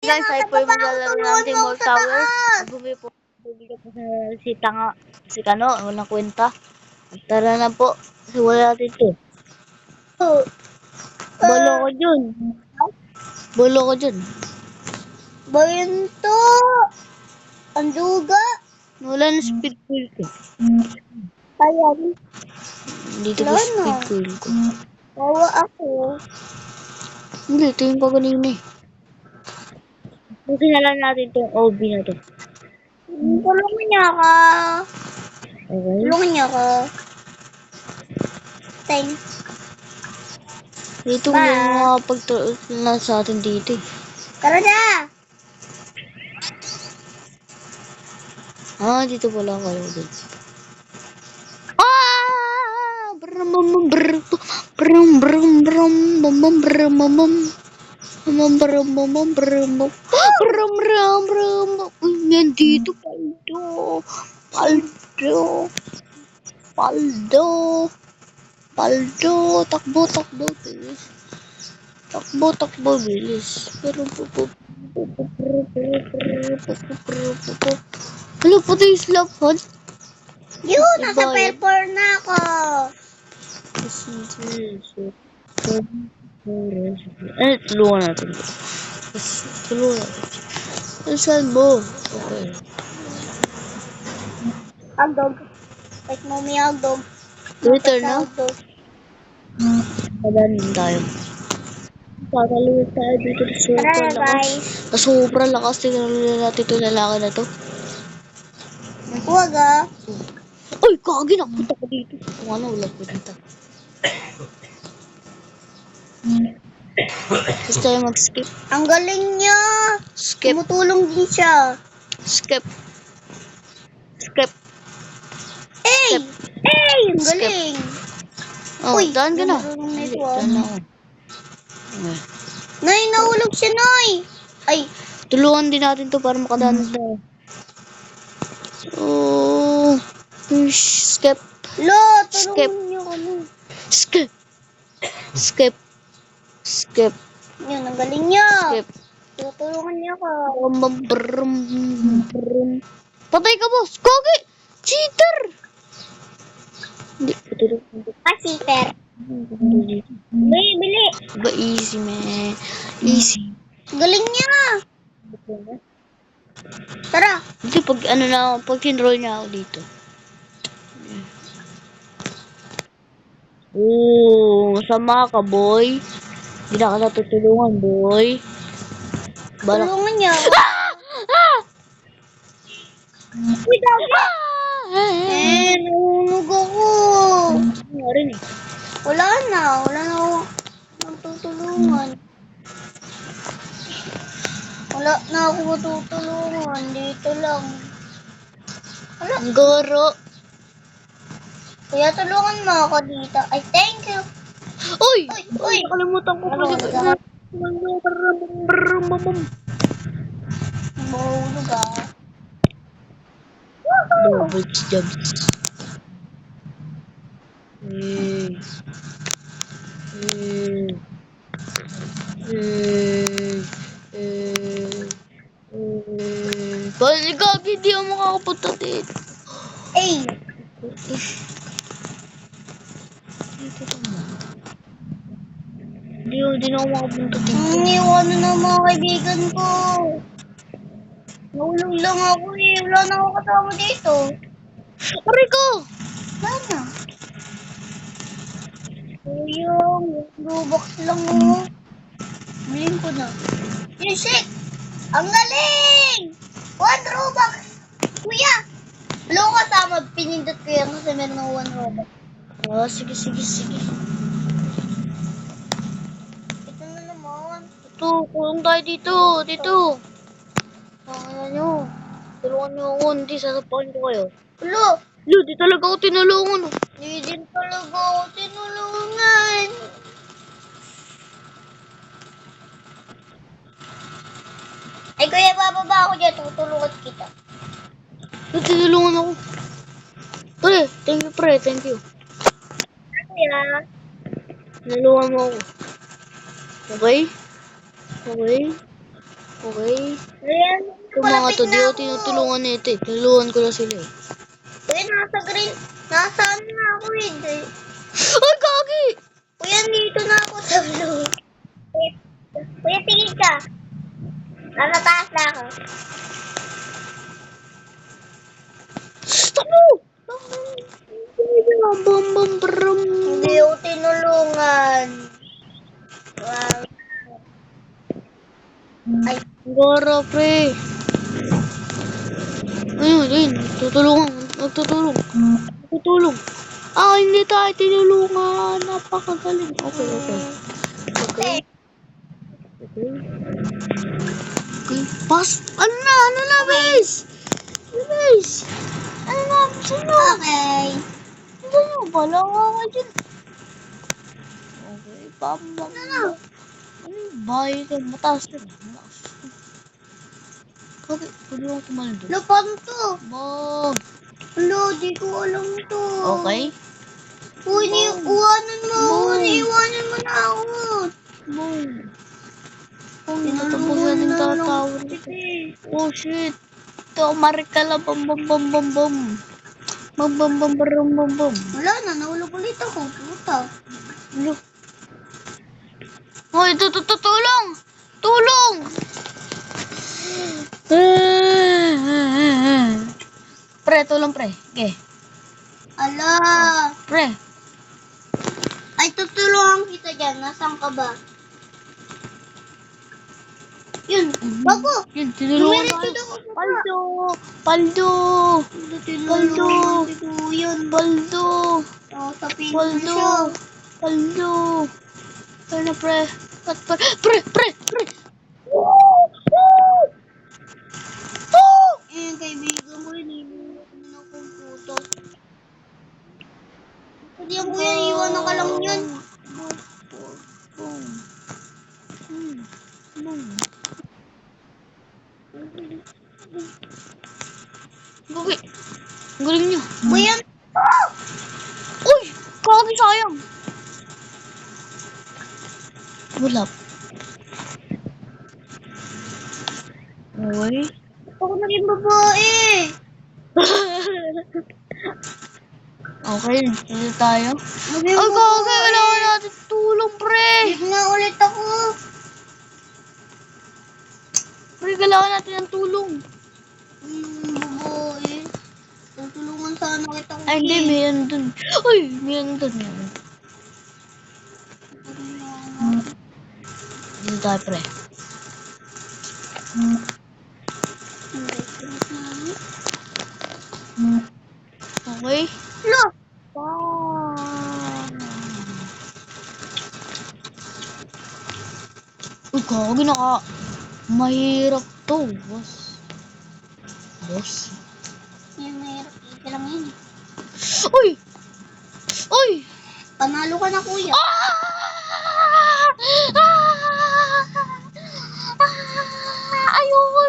guys, tayo po yung maglalaro ng Timor Tower. Bumili po si Tanga, si Kano, walang kwenta. Tara na po, simulan natin ito. Bolo ko dyan. Bolo ko dyan. Bayento! Ang duga! Wala na speed coil ko. Ayan. Dito po Wala speed na. coil ko. Wawa ako. Hindi, ito yung kaganina eh. Buti na lang natin itong OB na to. Tulungan niya ka. Okay? Tulungan niya ka. Thanks. Dito Ba? hindi makapag-turn na sa atin dito eh. Tara na! Ah, dito pala kayo dun. Ah! Brum brum brum brum brum brum brum brum brum brum brum brum brum brum brum brum. Nandito paldo. Paldo. Paldo. Paldo. Takbo, takbo, bilis. Takbo, takbo, bilis. Pero Hello, pati yung slap hunt. Yun! Nasa Ibayad. paper na ako. Tulungan natin. Tulungan natin. Saan mo? Okay. Hagdog. Like mommy hagdog. Twitter na? Hagdog. Padanin tayo. Pakaluwag tayo dito sa Tara sobrang na lakas. guys. Sa sobrang lakas, tingnan natin itong lalaki na to. Huwag ah. Uy, kagi napunta ko dito. Kung ano, wala ko dito. Gusto tayo mag-skip. Ang galing niya. Skip. Tumutulong din siya. Skip. Skip. Hey! Hey! Ang Skip. galing. Oh, Uy, daan ka na. marunong na Hindi, ito, ah. daan na ako. Okay. Nay, nahulog siya, Nay. Ay, Tulungan din natin to para makadaan tayo. Oh, skip. lo, Skip. tulungan niyo kami. Skip. Skip. Skip. Yun, ang galing niya. Skip. Tutulungan niya ka. Patay ka, boss. Kagi! Cheater! Hindi, patulog. Pasiter. Bili, bili. Ba, easy, man. Easy. Galing niya. Tara. Hindi, pag ano na ako, pag kinroll niya ako dito. Sama ka, boy. Hindi na ka natutulungan, boy. Balak. Tulungan niya ako. Uy, dami. Nahulog ako. Ano rin eh. Wala na ako matutulungan. Wala na ako matutulungan. Dito lang. Wala. Goro. Kaya tulungan mo ako dito. Ay, thank you. Uy! Uy, uy. Nakalimutan ko Ano, pala. Mahulog ah. Double jumps. Balik ka, hindi ako makakapunta dito. Ay, Dito naman. Hindi na ako makapunta dito. iniwanan ng mga kaibigan ko. Nahulog lang ako eh. Wala na ako kasama dito. Aray ko! Wala na. Sayang, Robux lang mo. Bilhin ko na. Shit! Ang galing! 1 Robux! Kuya! Wala ko kasama. Pinindot ko yan kasi meron ng 1 Robux. Ah, sige. Ito na naman. Ito, kulong tayo dito. Kaya nyo. Tulungan nyo ako, hindi sasapakin ko kayo. Wala! Di talaga ako tinulungan. Hindi din talaga ako tinulungan. Ay, kuya, bababa ako dyan. Tutulungan kita. Tinulungan ako. Pre, thank you. Kuya. Tinulungan mo ako. Okay? Okay. Ayan, Yung mga malapit to, di na ako ako. tinutulungan nito eh. Tinulungan ko na sila eh. Kuya, nasa green. Nasa ano na ako eh. Ay, kagi! Kuya, dito na ako sa blue. Kuya, tingin ka. Nasa taas na ako. Takbo! Bam, bam, bram. Hindi ako tinulungan. Wow. Ay, Gora, pre. Ayun. Tutulungan. Nagtutulong. Tutulong. Ah, hindi tayo tinulungan. Napakagaling. Okay. okay. Okay. Pas. Ano na, bes? Bes. Ano na, sino? Okay. Ano nyo? Bala nga ka dyan. Okay, bam. Ano yung bahay ka? Mataas ka. Okay, pwede mo kumain doon. Lapan to. Bag. Hello, di ko alam to. Okay. Uy, iwanan mo ako. Boom. Iwanan mo na ako. Boom. Oh, tatapusan ng tatawag nito. Oh, shit. Ito, marikala. Bam. Bam. Wala na, nahulog ulit ako. Puta. Ano? Oh, ito, tulong! Tulong! Pre, tulong pre. Okay. Ala. Pre. Ay, tutulungan kita dyan. Nasaan ka ba? Yun. Bago. Yun, tinulungan Dumiretso tayo. daw ako sa Paldo! Tinulungan si Kuyan. Baldo! Oh, sa pinto siya. Paldo! Ano pre? Pre! Eh, kaibigan ko yun. Iniwan na akong puto. Pwede ang kuya, iwan na ka lang yun. Gagi! Ang galing niyo. Kuya, Uy! Kagi sayang! Wala. Uy. ako naging babae. Okay, dito tayo. Naging Ay, babae. kagi! Kailangan natin tulong, pre! Dito nga ulit ako. Pre, kailangan natin ng tulong. Babae. Tutulungan sana kita kuya. Ay, hindi. Mayroon dun. Uy! Mayroon dun. Dito tayo, pre. Okay? Lo! Uy, kagi naka... Mahirap to, boss. Yan, mahirap. Ika lang yun. Uy! Uy! Panalo ka na kuya. Ayoko